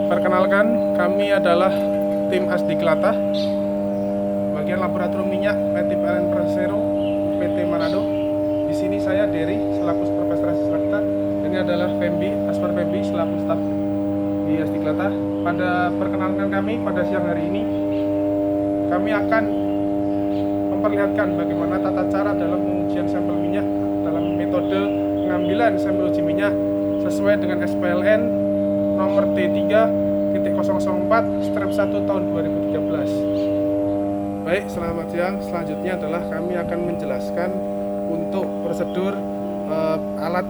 Perkenalkan, kami adalah tim Asdiklata, bagian laboratorium minyak PT PLN Persero, PT Manado. Di sini saya Dery selaku Profesor Asdiklata. Ini adalah Fembi, Aspar Fembi selaku staf di Asdiklata. Pada perkenalkan kami pada siang hari ini, kami akan memperlihatkan bagaimana tata cara dalam pengujian sampel minyak dalam metode pengambilan sampel uji minyak sesuai dengan SPLN nomor T3.004/1 tahun 2013. Baik, selamat siang. Selanjutnya adalah kami akan menjelaskan untuk prosedur alat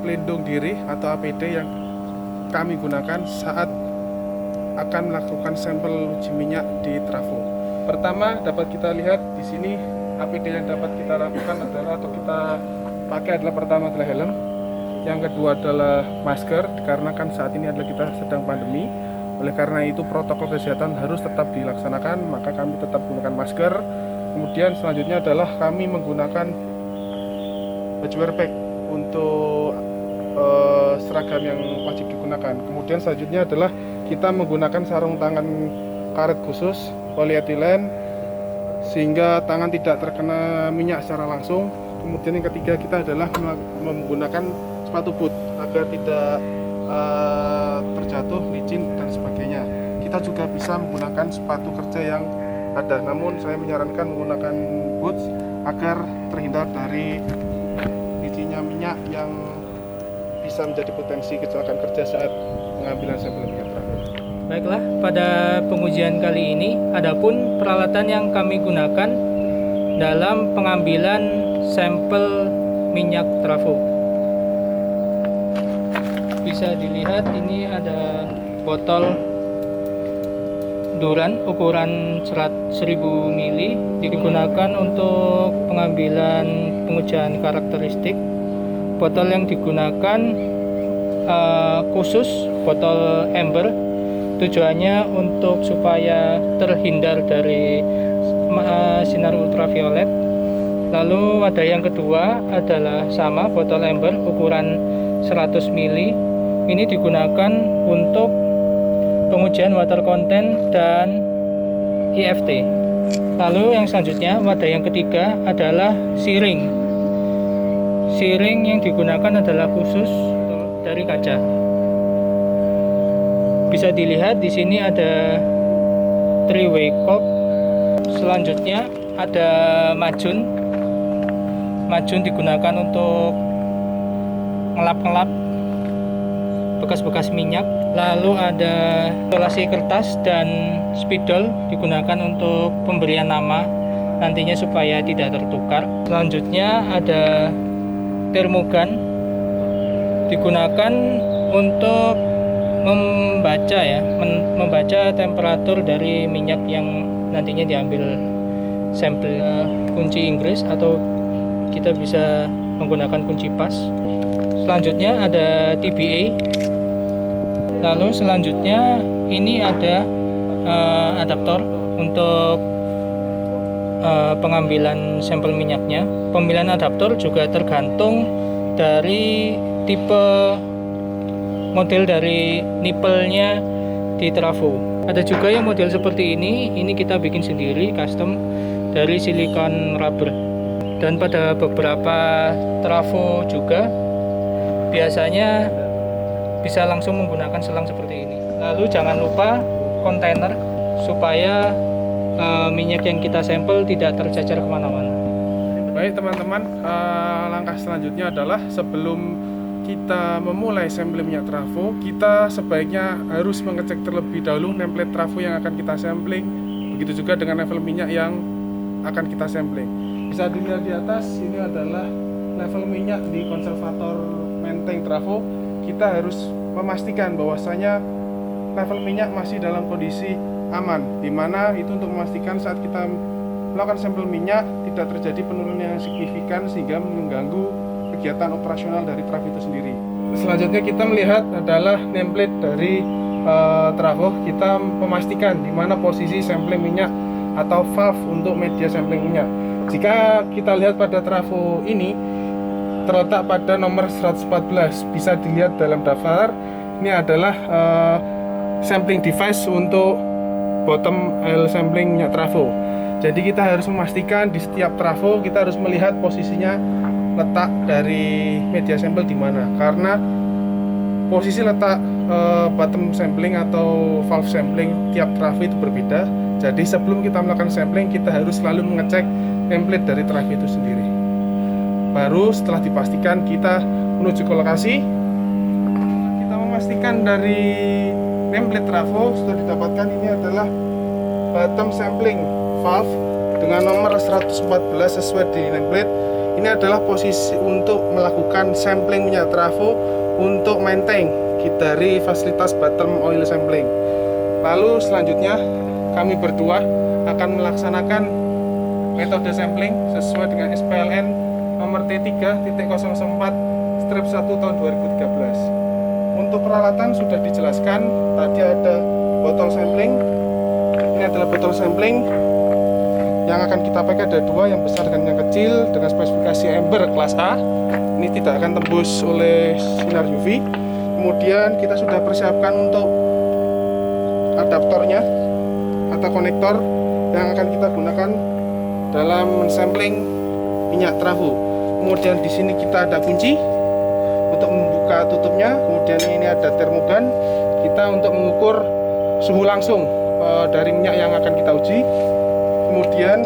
pelindung diri atau APD yang kami gunakan saat akan melakukan sampel uji minyak di trafo. Pertama, dapat kita lihat di sini APD yang dapat kita lakukan adalah atau kita pakai adalah pertama adalah helm. Yang kedua adalah masker, dikarenakan saat ini adalah kita sedang pandemi. Oleh karena itu protokol kesehatan harus tetap dilaksanakan, maka kami tetap menggunakan masker. Kemudian selanjutnya adalah kami menggunakan baju wearpack untuk seragam yang wajib digunakan. Kemudian selanjutnya adalah kita menggunakan sarung tangan karet khusus polietilen sehingga tangan tidak terkena minyak secara langsung. Kemudian yang ketiga kita adalah menggunakan sepatu boot agar tidak terjatuh, licin dan sebagainya. Kita juga bisa menggunakan sepatu kerja yang ada, namun saya menyarankan menggunakan boots agar terhindar dari licinnya minyak yang bisa menjadi potensi kecelakaan kerja saat pengambilan sampel minyak trafo. Baiklah, pada pengujian kali ini adapun peralatan yang kami gunakan dalam pengambilan sampel minyak trafo. Bisa dilihat ini ada botol Duran ukuran 1000 ml digunakan untuk pengambilan pengujian karakteristik. Botol yang digunakan khusus botol ember, tujuannya untuk supaya terhindar dari sinar ultraviolet. Lalu ada yang kedua adalah sama botol ember ukuran 100 ml. Ini digunakan untuk pengujian water content dan IFT. Lalu yang selanjutnya, wadah yang ketiga adalah siring. Siring yang digunakan adalah khusus dari kaca. Bisa dilihat di sini ada 3-way cock. Selanjutnya ada majun. Majun digunakan untuk ngelap-ngelap bekas-bekas minyak. Lalu ada isolasi kertas dan spidol digunakan untuk pemberian nama nantinya supaya tidak tertukar. Selanjutnya ada termogan digunakan untuk membaca temperatur dari minyak yang nantinya diambil sampel. Kunci Inggris atau kita bisa menggunakan kunci pas. Selanjutnya ada TBA. Lalu selanjutnya ini ada adaptor untuk pengambilan sampel minyaknya. Pemilihan adaptor juga tergantung dari tipe model dari nipple-nya di trafo. Ada juga yang model seperti ini kita bikin sendiri custom dari silikon rubber. Dan pada beberapa trafo juga biasanya bisa langsung menggunakan selang seperti ini. Lalu jangan lupa kontainer supaya minyak yang kita sampel tidak tercecer kemana-mana. Baik teman-teman, langkah selanjutnya adalah sebelum kita memulai sampel minyak trafo, kita sebaiknya harus mengecek terlebih dahulu nameplate trafo yang akan kita sampling. Begitu juga dengan level minyak yang akan kita sampling. Bisa dilihat di atas, ini adalah level minyak di konservator menteng trafo. Kita harus memastikan bahwasanya level minyak masih dalam kondisi aman, di mana itu untuk memastikan saat kita melakukan sampel minyak tidak terjadi penurunan yang signifikan sehingga mengganggu kegiatan operasional dari trafo itu sendiri. Selanjutnya kita melihat adalah nameplate dari trafo. Kita memastikan di mana posisi sampling minyak atau valve untuk media sampling minyak. Jika kita lihat pada trafo ini terletak pada nomor 114, bisa dilihat dalam daftar ini adalah sampling device untuk bottom oil sampling minyak trafo. Jadi kita harus memastikan di setiap trafo kita harus melihat posisinya letak dari media sampel di mana, karena posisi letak bottom sampling atau valve sampling tiap trafo itu berbeda. Jadi sebelum kita melakukan sampling kita harus selalu mengecek template dari trafo itu sendiri. Baru setelah dipastikan kita menuju ke lokasi. Kita memastikan dari template trafo sudah didapatkan, ini adalah bottom sampling valve dengan nomor 114 sesuai di template. Ini adalah posisi untuk melakukan sampling minyak trafo untuk main tank dari fasilitas bottom oil sampling. Lalu selanjutnya kami berdua akan melaksanakan metode sampling sesuai dengan SPLN nomor T3.004/1 tahun 2013. Untuk peralatan sudah dijelaskan, tadi ada botol sampling. Ini adalah botol sampling yang akan kita pakai, ada dua, yang besar dan yang kecil, dengan spesifikasi Amber kelas A. Ini tidak akan tembus oleh sinar UV. Kemudian kita sudah persiapkan untuk adaptornya atau konektor yang akan kita gunakan dalam sampling minyak trafo. Kemudian di sini kita ada kunci untuk membuka tutupnya. Kemudian ini ada termogan kita untuk mengukur suhu langsung dari minyak yang akan kita uji. Kemudian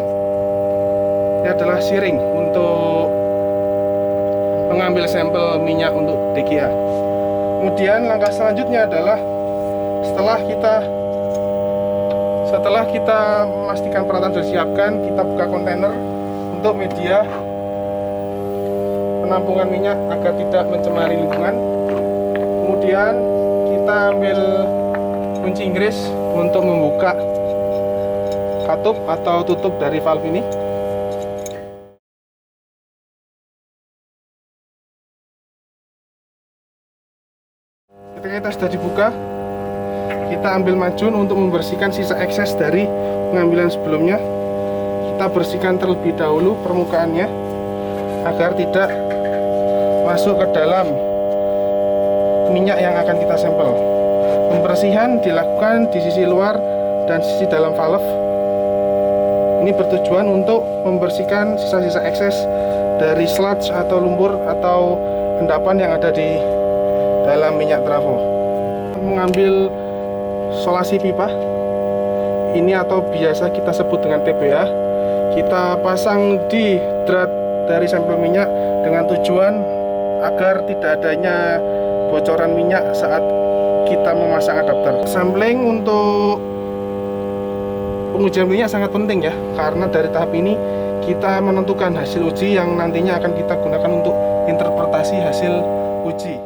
ini adalah siring untuk mengambil sampel minyak untuk DGA. Kemudian langkah selanjutnya adalah setelah kita memastikan peralatan sudah disiapkan, kita buka kontainer untuk media penampungan minyak agar tidak mencemari lingkungan. Kemudian kita ambil kunci Inggris untuk membuka katup atau tutup dari valve ini. Ketika kita sudah dibuka, kita ambil macun untuk membersihkan sisa ekses dari pengambilan sebelumnya. Kita bersihkan terlebih dahulu permukaannya agar tidak masuk ke dalam minyak yang akan kita sampel. Pembersihan dilakukan di sisi luar dan sisi dalam valve. Ini bertujuan untuk membersihkan sisa-sisa ekses dari sludge atau lumpur atau endapan yang ada di dalam minyak trafo. Mengambil solasi pipa ini atau biasa kita sebut dengan TBA, kita pasang di drat dari sampel minyak dengan tujuan agar tidak adanya bocoran minyak saat kita memasang adapter. Sampling untuk pengujian minyak sangat penting ya, karena dari tahap ini kita menentukan hasil uji yang nantinya akan kita gunakan untuk interpretasi hasil uji.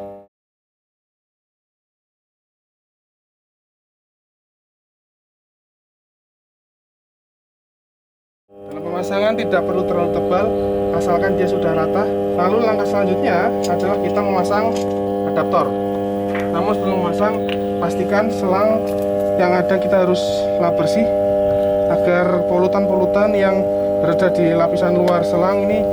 Dalam pemasangan tidak perlu terlalu tebal, asalkan dia sudah rata. Lalu langkah selanjutnya adalah kita memasang adaptor. Namun sebelum memasang, pastikan selang yang ada kita harus lap bersih agar polutan-polutan yang berada di lapisan luar selang ini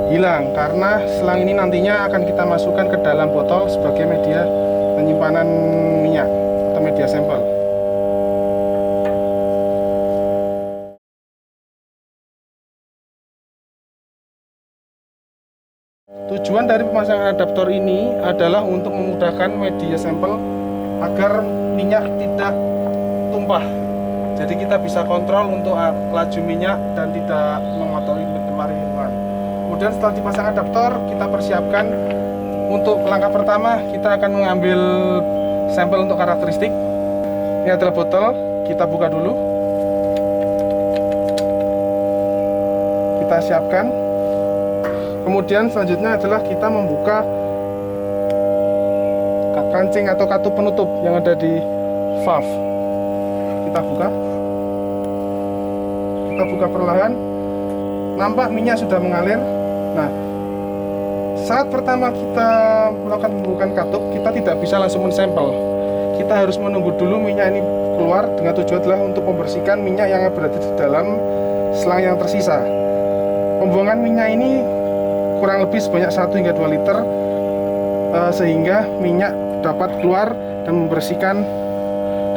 hilang, karena selang ini nantinya akan kita masukkan ke dalam botol sebagai media penyimpanan minyak atau media sampel. Tujuan dari pemasangan adaptor ini adalah untuk memudahkan media sampel agar minyak tidak tumpah. Jadi kita bisa kontrol untuk laju minyak dan tidak mengotori mencemari lingkungan. Kemudian setelah dipasang adaptor, kita persiapkan untuk langkah pertama, kita akan mengambil sampel untuk karakteristik. Ini adalah botol, kita buka dulu. Kita siapkan. Kemudian selanjutnya adalah kita membuka kancing atau katup penutup yang ada di valve. Kita buka perlahan. Nampak minyak sudah mengalir. Nah, saat pertama kita melakukan pembukaan katup, kita tidak bisa langsung mensampel. Kita harus menunggu dulu minyak ini keluar, dengan tujuan adalah untuk membersihkan minyak yang berada di dalam selang yang tersisa. Pembuangan minyak ini kurang lebih sebanyak 1 hingga 2 liter, sehingga minyak dapat keluar dan membersihkan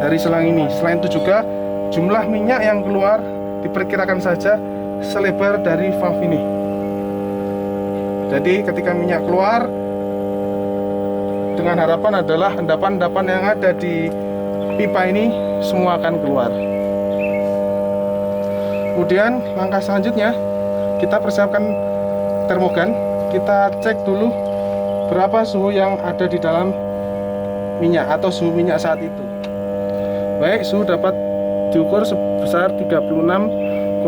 dari selang ini. Selain itu juga jumlah minyak yang keluar diperkirakan saja selebar dari valve ini. Jadi ketika minyak keluar, dengan harapan adalah endapan-endapan yang ada di pipa ini semua akan keluar. Kemudian langkah selanjutnya kita persiapkan termogan. Kita cek dulu berapa suhu yang ada di dalam minyak atau suhu minyak saat itu. Baik, suhu dapat diukur sebesar 36,5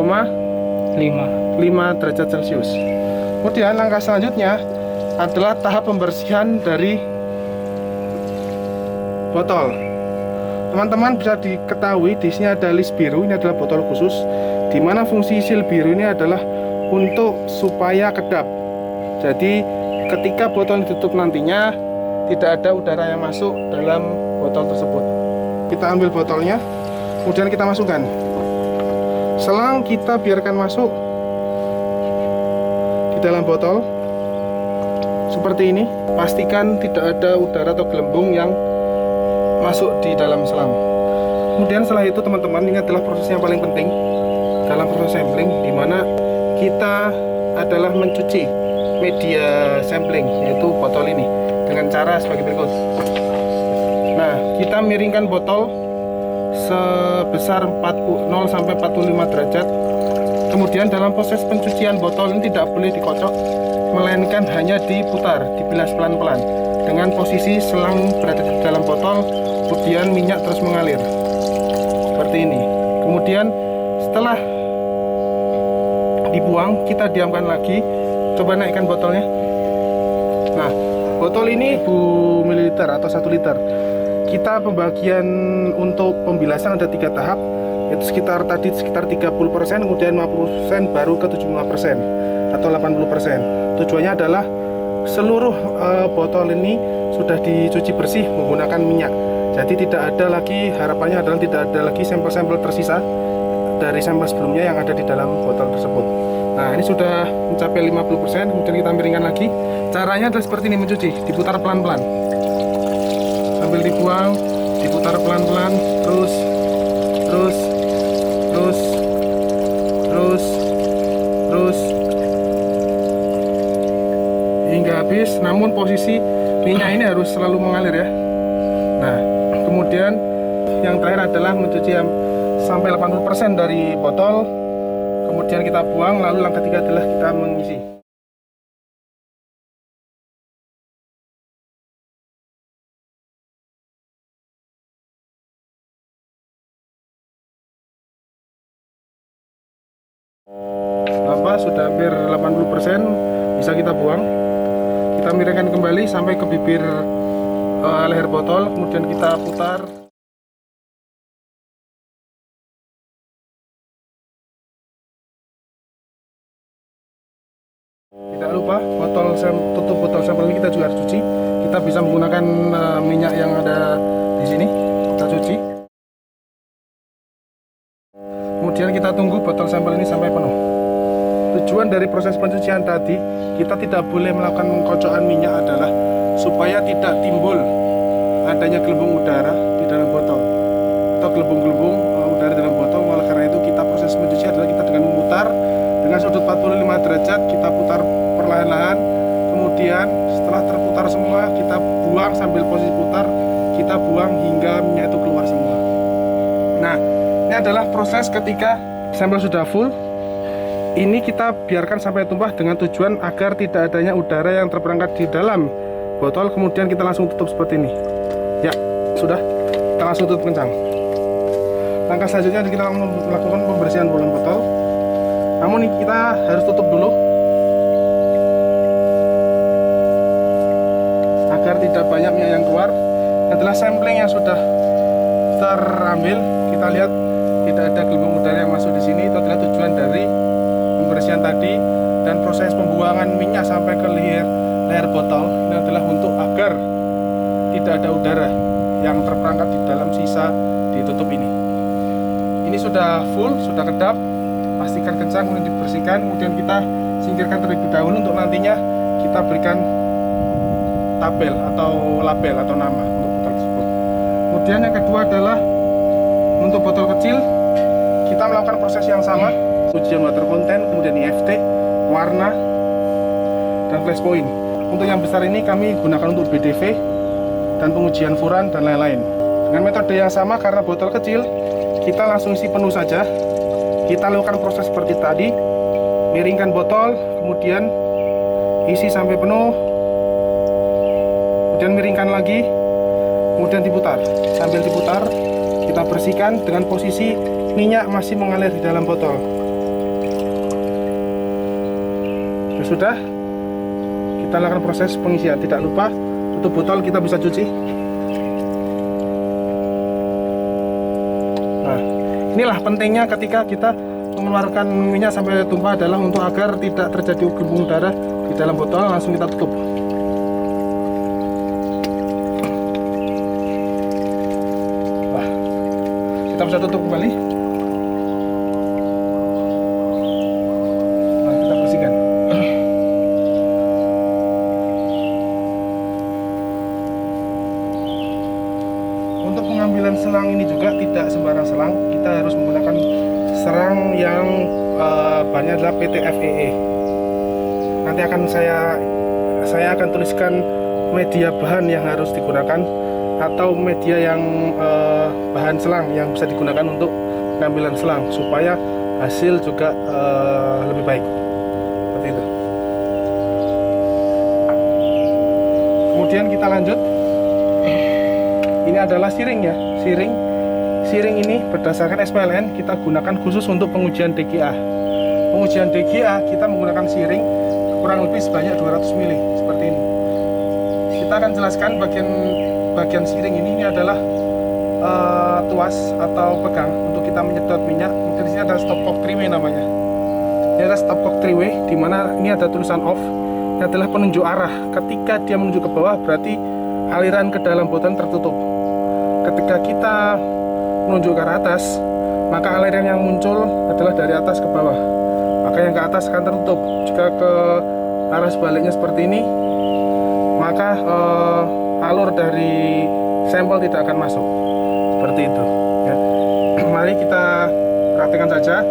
derajat Celcius. Kemudian langkah selanjutnya adalah tahap pembersihan dari botol. Teman-teman bisa diketahui di sini ada list biru, ini adalah botol khusus, di mana fungsi seal biru ini adalah untuk supaya kedap. Jadi ketika botol ditutup nantinya tidak ada udara yang masuk dalam botol tersebut. Kita ambil botolnya, kemudian kita masukkan. Selang kita biarkan masuk di dalam botol seperti ini. Pastikan tidak ada udara atau gelembung yang masuk di dalam selang. Kemudian setelah itu teman-teman, ini adalah proses yang paling penting dalam proses sampling, di mana kita adalah mencuci media sampling, yaitu botol ini dengan cara sebagai berikut. Nah, kita miringkan botol sebesar 40 sampai 45 derajat. Kemudian dalam proses pencucian botol ini tidak boleh dikocok, melainkan hanya diputar, dibilas pelan-pelan dengan posisi selang berada di dalam botol, kemudian minyak terus mengalir seperti ini. Kemudian setelah dibuang, kita diamkan lagi. Coba naikkan botolnya. Nah, botol ini 1000 ml atau 1 liter. Kita pembagian untuk pembilasan ada 3 tahap, yaitu sekitar 30%, kemudian 50%, baru ke 75% atau 80%. Tujuannya adalah seluruh botol ini sudah dicuci bersih menggunakan minyak. Jadi tidak ada lagi, harapannya adalah tidak ada lagi sampel-sampel tersisa dari sampel sebelumnya yang ada di dalam botol tersebut. Nah, ini sudah mencapai 50%, kemudian kita miringkan lagi. Caranya adalah seperti ini, mencuci, diputar pelan-pelan sambil dibuang, diputar pelan-pelan, terus hingga habis. Namun posisi minyak ini harus selalu mengalir ya. Nah, kemudian yang terakhir adalah mencuci sampai 80% dari botol, kemudian kita buang. Lalu langkah ketiga adalah kita mengisi. Sudah hampir 80%, bisa kita buang. Kita miringkan kembali sampai ke bibir leher botol, kemudian kita putar. Tidak lupa tutup botol sampel ini kita juga harus cuci. Kita bisa menggunakan minyak yang ada di sini, kita cuci. Kemudian kita tunggu botol sampel ini sampai penuh. Tujuan dari proses pencucian tadi, kita tidak boleh melakukan pengkocokan minyak adalah supaya tidak timbul adanya gelembung udara di dalam botol atau gelembung-gelembung udara dalam botol. Oleh karena itu kita proses pencucian adalah kita dengan memutar dengan sudut 45 derajat, kita putar perlahan-lahan. Kemudian setelah terputar semua, kita buang sambil posisi putar, kita buang hingga minyak itu keluar semua. Nah, ini adalah proses ketika sampel sudah full. Ini kita biarkan sampai tumpah dengan tujuan agar tidak adanya udara yang terperangkap di dalam botol. Kemudian kita langsung tutup seperti ini. Ya, sudah. Kita langsung tutup kencang. Langkah selanjutnya kita melakukan pembersihan bola botol. Namun kita harus tutup dulu agar tidak banyak minyak yang keluar. Ini adalah sampling yang sudah terambil. Kita lihat tidak ada gelembung udara yang masuk di sini. Itu adalah tujuan dari pembersihan tadi, dan proses pembuangan minyak sampai ke leher botol ini adalah untuk agar tidak ada udara yang terperangkap di dalam sisa ditutup ini. Ini sudah full, sudah kedap, pastikan kencang, kemudian dibersihkan, kemudian kita singkirkan terlebih dahulu untuk nantinya kita berikan tabel atau label atau nama untuk botol tersebut. Kemudian yang kedua adalah untuk botol kecil kita melakukan proses yang sama, ujian water content, kemudian IFT, warna, dan flash point. Untuk yang besar ini kami gunakan untuk BDV dan pengujian furan dan lain-lain. Dengan metode yang sama, karena botol kecil kita langsung isi penuh saja. Kita lakukan proses seperti tadi, miringkan botol, kemudian isi sampai penuh, kemudian miringkan lagi, kemudian diputar. Sambil diputar kita bersihkan dengan posisi minyak masih mengalir di dalam botol. Sudah, kita lakukan proses pengisian. Tidak lupa tutup botol kita bisa cuci. Nah, inilah pentingnya ketika kita mengeluarkan minyak sampai tumpah adalah untuk agar tidak terjadi gembung darah di dalam botol. Langsung kita tutup. Nah, kita bisa tutup kembali. Nah, kita bersihkan. Untuk pengambilan selang ini juga tidak sembarang selang. Kita harus menggunakan serang yang bahannya adalah PT FEE. Nanti akan saya akan tuliskan media bahan yang harus digunakan atau media yang bahan selang yang bisa digunakan untuk pengambilan selang supaya hasil juga lebih baik. Seperti itu. Kemudian kita lanjut. Ini adalah siring ya, siring ini berdasarkan SPLN kita gunakan khusus untuk pengujian DGA. Pengujian DGA kita menggunakan siring kurang lebih sebanyak 200 mili seperti ini. Kita akan jelaskan bagian siring ini adalah tuas atau pegang untuk kita menyedot minyak. Mungkin di sini ada stopcock 3-way namanya. Ini adalah stopcock 3-way di mana ini ada tulisan off. Ini adalah penunjuk arah. Ketika dia menuju ke bawah berarti aliran ke dalam botol tertutup. Ketika kita menunjuk ke arah atas, maka aliran yang muncul adalah dari atas ke bawah. Maka yang ke atas akan tertutup. Jika ke arah sebaliknya seperti ini, maka alur dari sampel tidak akan masuk. Seperti itu. Ya. Mari kita praktekkan saja.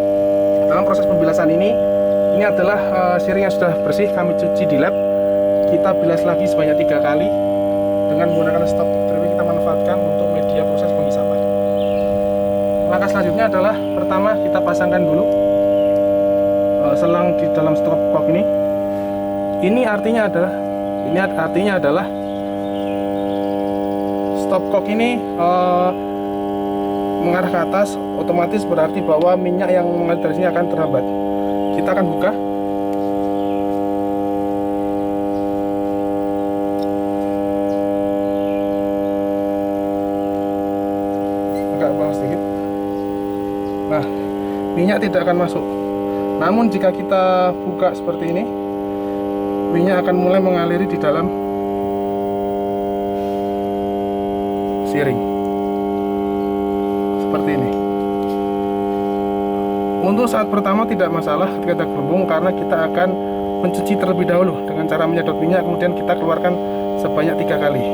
Dalam proses pembilasan ini adalah siring yang sudah bersih, kami cuci di lab. Kita bilas lagi sebanyak 3 kali dengan menggunakan stop trimming. Kita manfaatkan untuk media proses penghisapan. Langkah selanjutnya adalah pertama kita pasangkan dulu selang di dalam stopcock ini. Ini artinya adalah stopcock ini mengarah ke atas, otomatis berarti bahwa minyak yang mengalir dari sini akan terhambat. Kita akan buka. Agak bawah sedikit. Nah, minyak tidak akan masuk. Namun jika kita buka seperti ini, minyak akan mulai mengaliri di dalam siring. Seperti ini. Untuk saat pertama tidak masalah ketika gelembung karena kita akan mencuci terlebih dahulu dengan cara menyedot minyak, kemudian kita keluarkan sebanyak 3 kali.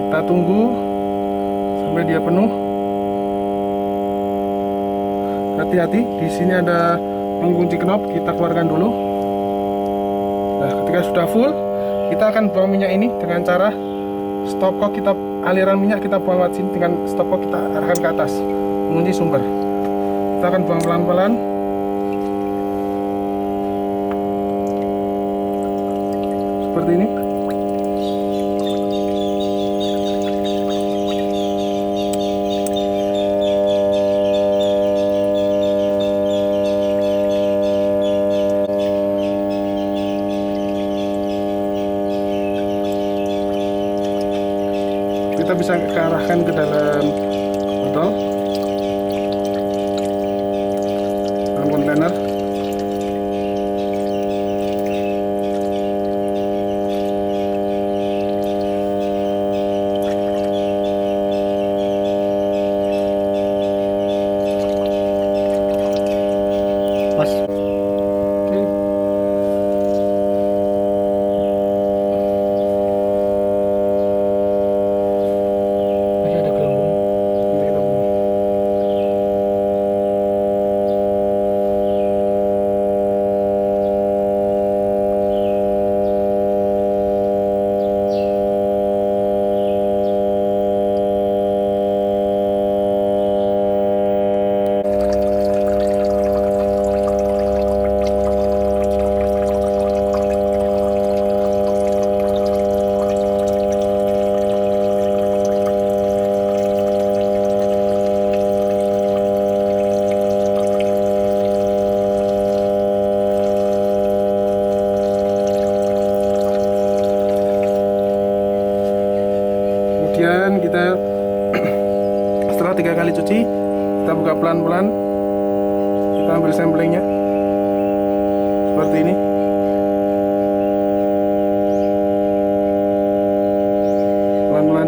Kita tunggu sampai dia penuh. Hati-hati, di sini ada pengunci knop, kita keluarkan dulu. Nah, ketika sudah full, kita akan buang minyak ini dengan cara stopcock, kita aliran minyak kita buang lewat sini, dengan stopcock kita arahkan ke atas, mengunci sumber. Kita akan buang pelan-pelan. Seperti ini. Kita bisa arahkan ke dalam botol, dalam kontainer. Mas. Oke. Masih ada gelembung. Nanti kita buang. Kemudian kita setelah 3 kali cuci, kita buka pelan-pelan, kita ambil samplingnya seperti ini. Pelan-pelan.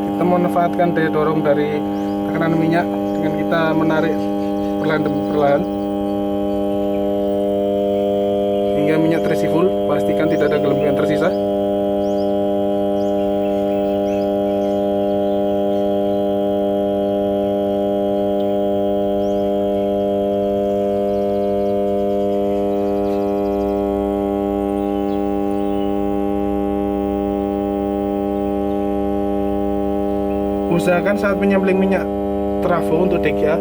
Kita memanfaatkan daya dorong dari tekanan minyak dengan kita menarik perlahan demi perlahan hingga minyak terisi full. Pastikan tidak ada gelembung yang tersisa. Usahakan saat menyambling minyak trafo untuk DGA,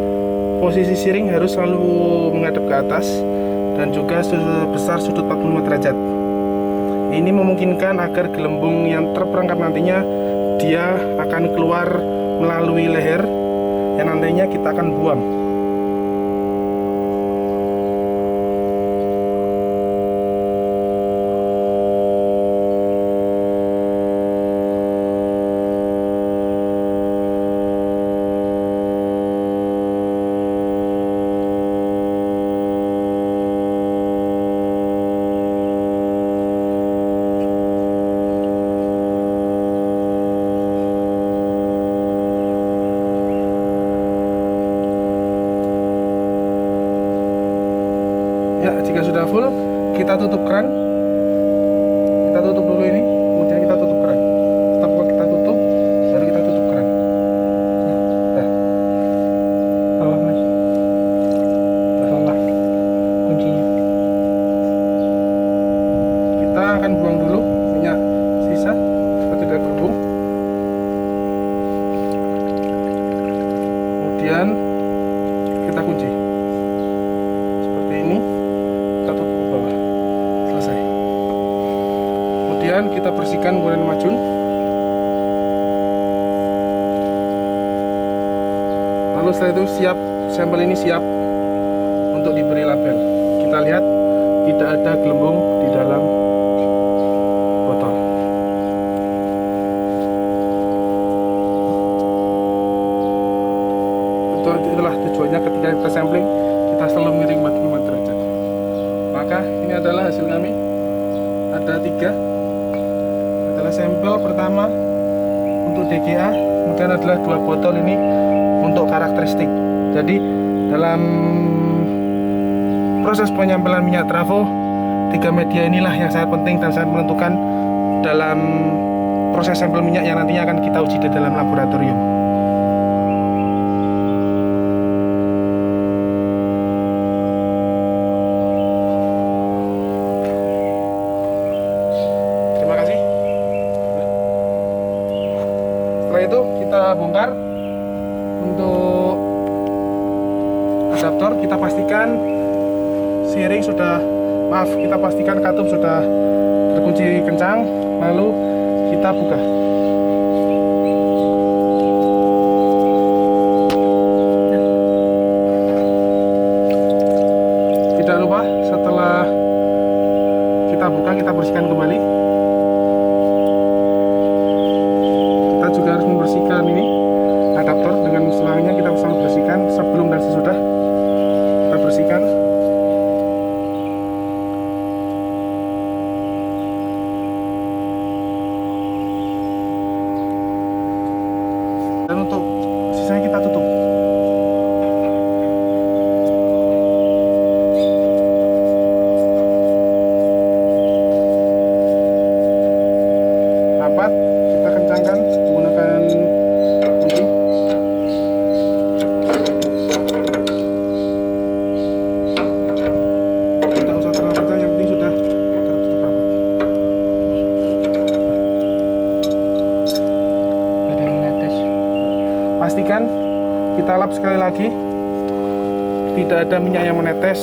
posisi siring harus selalu menghadap ke atas dan juga sebesar sudut 45 derajat. Ini memungkinkan agar gelembung yang terperangkap nantinya dia akan keluar melalui leher yang nantinya kita akan buang. Ya, jika sudah full, kita tutup keran. Kita tutup dulu ini, kemudian kita tutup keran. Setelah kita tutup, baru kita tutup keran. Nah, Bawah mas. Bawah kuncinya. kita akan buang dulu minyak sisa supaya tidak berhubung. Kemudian kita kunci seperti ini. Kita tutup ke bawah. Selesai. Kemudian kita bersihkan menggunakan macun. Lalu setelah itu sampel ini siap untuk diberi label. Kita lihat tidak ada gelembung di dalam botol. Itulah tujuannya ketika kita sampling, kita selalu miring 45 derajat. Maka ini adalah hasil kami. Ada 3. Adalah sampel pertama untuk DGA, kemudian adalah 2 botol ini untuk karakteristik. Jadi dalam proses penyampelan minyak trafo, 3 media inilah yang sangat penting dan sangat menentukan dalam proses sampel minyak yang nantinya akan kita uji di dalam laboratorium. Terima kasih. Setelah itu kita bongkar untuk adaptor. Kita pastikan siring sudah, kita pastikan katup sudah terkunci kencang, lalu kita buka. Tidak lupa setelah kita buka, kita bersihkan kembali. Kita juga harus membersihkan ini adaptor dengan selangnya. Kita selalu bersihkan sebelum dan sesudah. Kita bersihkan. 104, kita kencangkan menggunakan kunci. Tidak usah terlalu kencang, yang penting sudah tertutup rapat. Ada yang netes. Pastikan kita lap sekali lagi, tidak ada minyak yang menetes.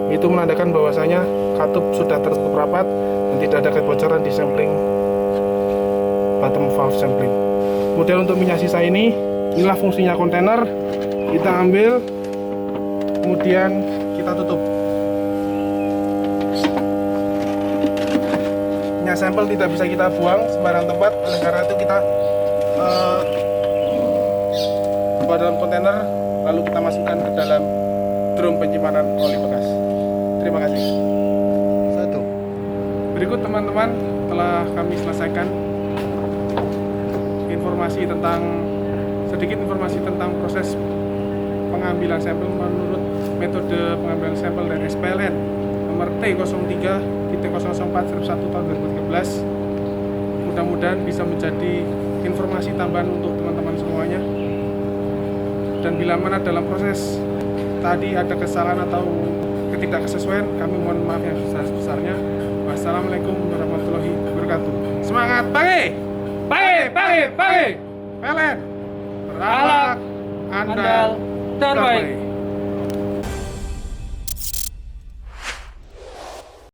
Itu menandakan bahwasanya katup sudah tertutup rapat dan tidak ada kebocoran di sampling bottom valve sampling. Kemudian untuk minyak sisa ini, inilah fungsinya kontainer. Kita ambil, kemudian kita tutup. Minyak sampel tidak bisa kita buang sembarang tempat, oleh karena itu kita bawa dalam kontainer, lalu kita masukkan ke dalam drum penyimpanan oli bekas. Terima kasih. Satu. Berikut teman-teman, telah kami selesaikan sedikit informasi tentang proses pengambilan sampel menurut metode pengambilan sampel dari SPLN nomor T03.004/1 tahun 2013. Mudah-mudahan bisa menjadi informasi tambahan untuk teman-teman semuanya. Dan bila mana dalam proses tadi ada kesalahan atau ketidaksesuaian, kami mohon maaf yang sebesar-besarnya. Wassalamualaikum warahmatullahi wabarakatuh. Semangat pagi! Pagi! PLN! Alat, Andal, andal, terbaik. terbaik.